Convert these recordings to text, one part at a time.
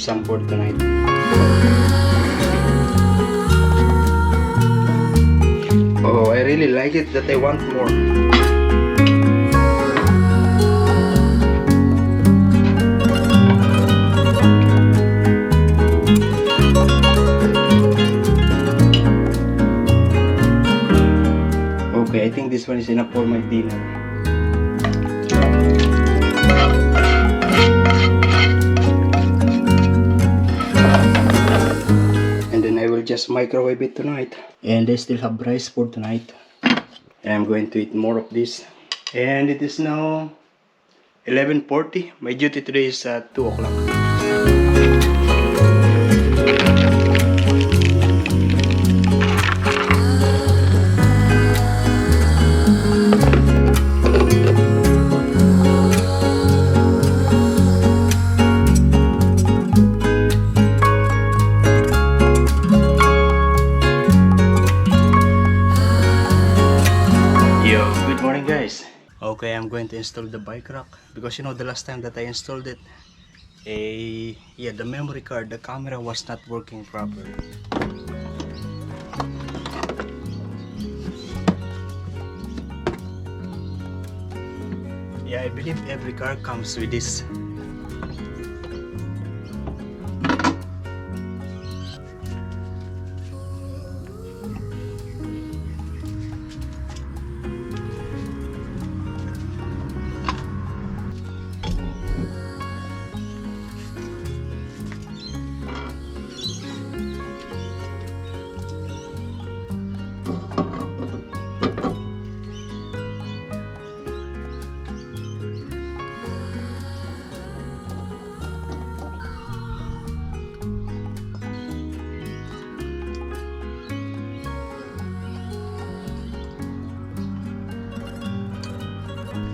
some for tonight. Oh, I really like it that I want more. Okay, I think this one is enough for my dinner. And then I will just microwave it tonight. And I still have rice for tonight. And I'm going to eat more of this. And it is now 11:40. My duty today is at 2 o'clock. Okay, I'm going to install the bike rack because you know the last time that I installed it, the memory card, the camera was not working properly. Yeah, I believe every car comes with this.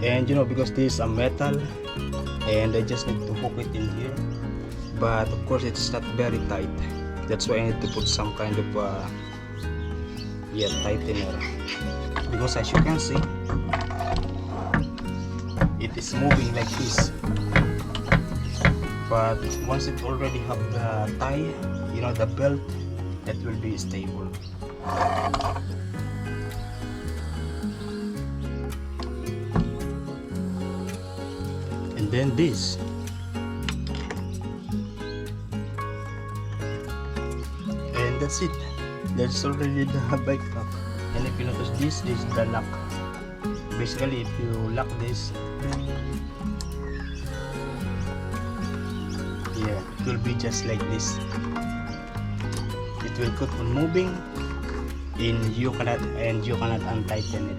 And you know, because this is a metal and I just need to hook it in here, but of course it's not very tight. That's why I need to put some kind of tightener, because as you can see it is moving like this, but once it already have the tie, you know, the belt, that will be stable. And then this, and that's it. That's already the bike lock. And if you notice, this is the lock. Basically, if you lock this, yeah, it will be just like this. It will keep on moving, and you cannot untighten it.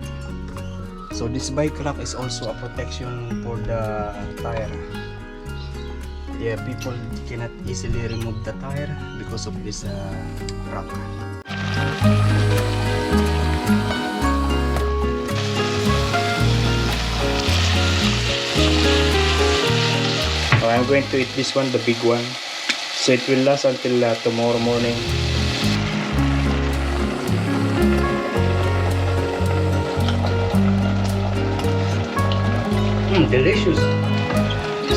So this bike rack is also a protection for the tire. Yeah, people cannot easily remove the tire because of this rack. Oh, I'm going to eat this one, the big one, so it will last until tomorrow morning. Delicious.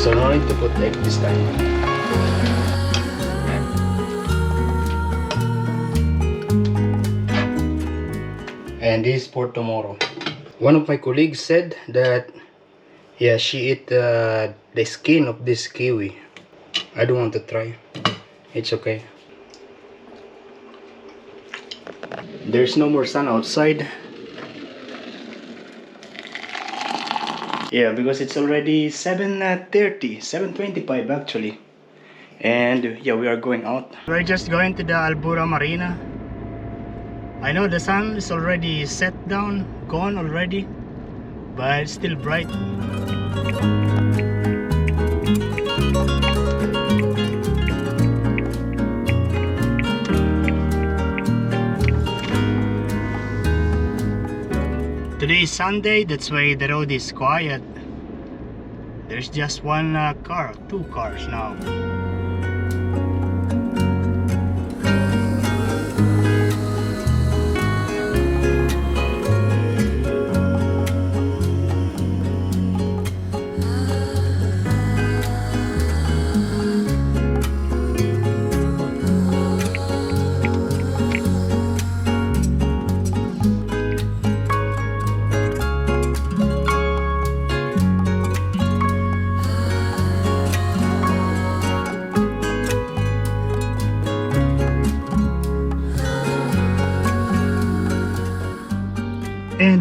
So no need to put egg this time. And this is for tomorrow. One of my colleagues said that she ate the skin of this kiwi. I don't want to try. It's okay. There's no more sun outside. Yeah, because it's already 7:25 actually. And yeah, we are going out. We're just going to the Albura Marina. I know the sun is already set down, gone already, but it's still bright. Today is Sunday, that's why the road is quiet. There's just one car, two cars now.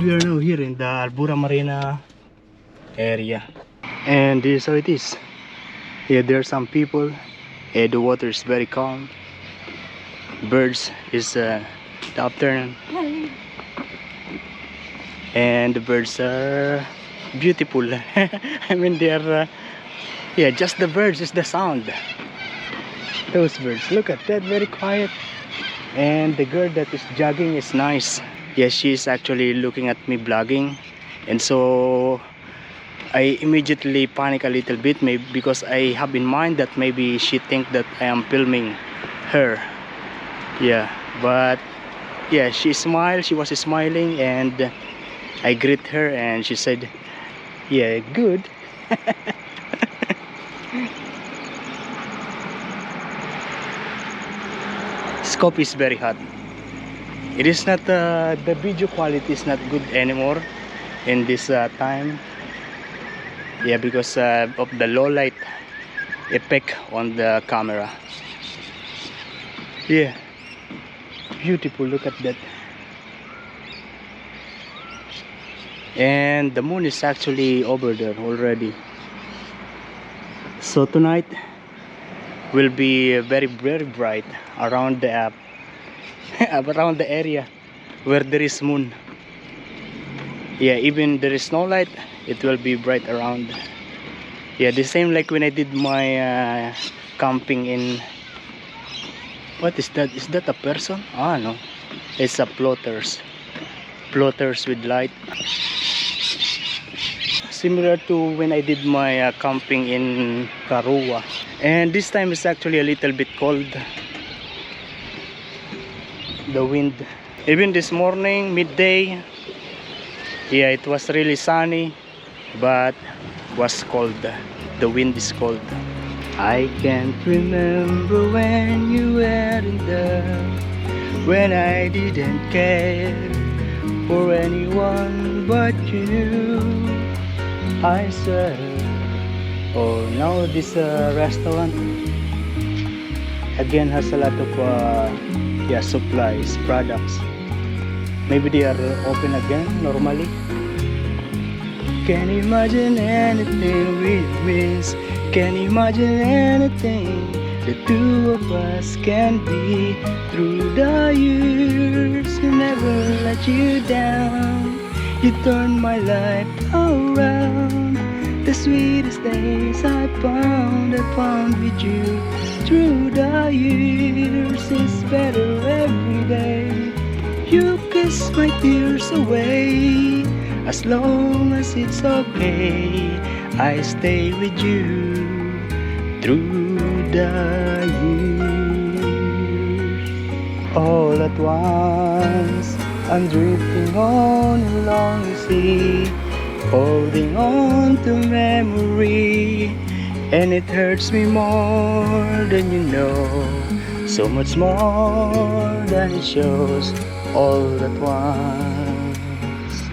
And we are now here in the Albura Marina area. And this is how it is. Here there are some people. And the water is very calm. Birds is the afternoon. And the birds are beautiful. I mean they are yeah, just the birds is the sound. Those birds, look at that, very quiet. And the girl that is jogging is nice. Yes, she is actually looking at me vlogging, and so I immediately panic a little bit, maybe because I have in mind that maybe she think that I am filming her. Yeah, but yeah, she smiled, she was smiling, and I greet her and she said, yeah, good. Scope is very hot. It is not the video quality is not good anymore in this time. Yeah, because of the low light effect on the camera. Yeah, beautiful, look at that. And the moon is actually over there already. So tonight will be very bright around the around the area where there is moon. Yeah, even there is no light, it will be bright around. Yeah, the same like when I did my camping in, what is that? Is that a person? Ah, no, it's a plotters with light. Similar to when I did my camping in Karua. And this time is actually a little bit cold. The wind, even this morning, midday, yeah, it was really sunny, but was cold. The wind is cold. I can't remember when you weren't there, when I didn't care for anyone but you. I swear. Oh, now this restaurant again has a lot of yeah, supplies, products. Maybe they are open again normally. Can you imagine anything we miss? Can you imagine anything the two of us can be through the years? Never let you down. You turned my life around. The sweetest days I found with you. Through the years, it's better every day. You kiss my tears away. As long as it's okay, I stay with you through the years. All at once, I'm drifting on along the sea, holding on to memory, and it hurts me more than you know, so much more than it shows. All at once.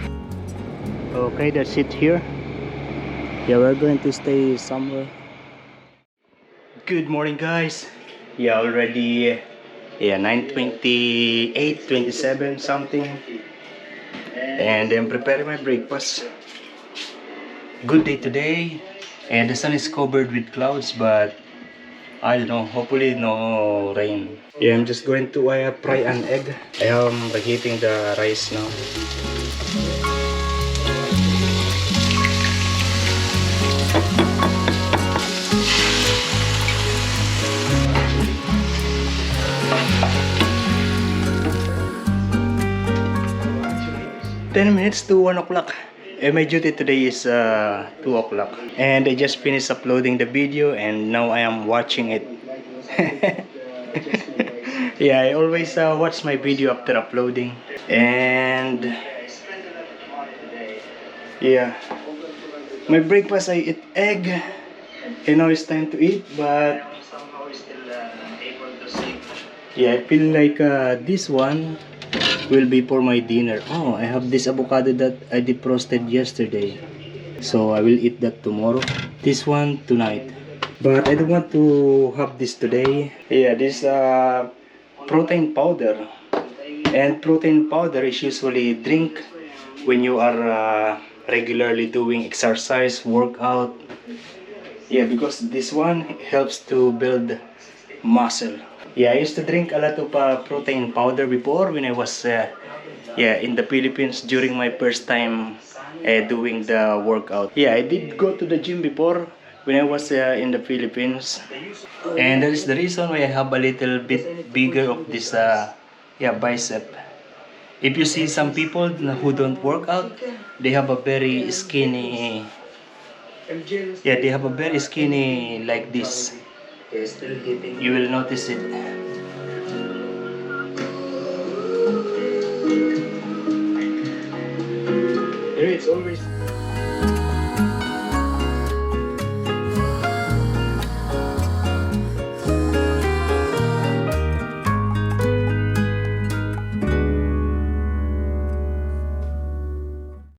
Okay, that's it here. Yeah, we're going to stay somewhere. Good morning, guys. Yeah, already 9:28, 27 something, and I'm preparing my breakfast. Good day today, and the sun is covered with clouds, but I don't know, hopefully no rain. Yeah, I'm just going to fry an egg. I am reheating the rice now. 10 minutes to 1 o'clock. My duty today is 2 o'clock. And I just finished uploading the video and now I am watching it. Yeah, I always watch my video after uploading. And yeah, my breakfast I eat egg. And now it's time to eat, but yeah, I feel like this one will be for my dinner. Oh, I have this avocado that I defrosted yesterday, so I will eat that tomorrow. This one tonight, but I don't want to have this today. Yeah, this protein powder, and protein powder is usually drink when you are regularly doing exercise, workout. Yeah, because this one helps to build muscle. Yeah, I used to drink a lot of protein powder before when I was in the Philippines during my first time doing the workout. Yeah, I did go to the gym before when I was in the Philippines, and that is the reason why I have a little bit bigger of this bicep. If you see some people who don't work out, they have a very skinny. Yeah, they have a very skinny like this. You will notice it. It's always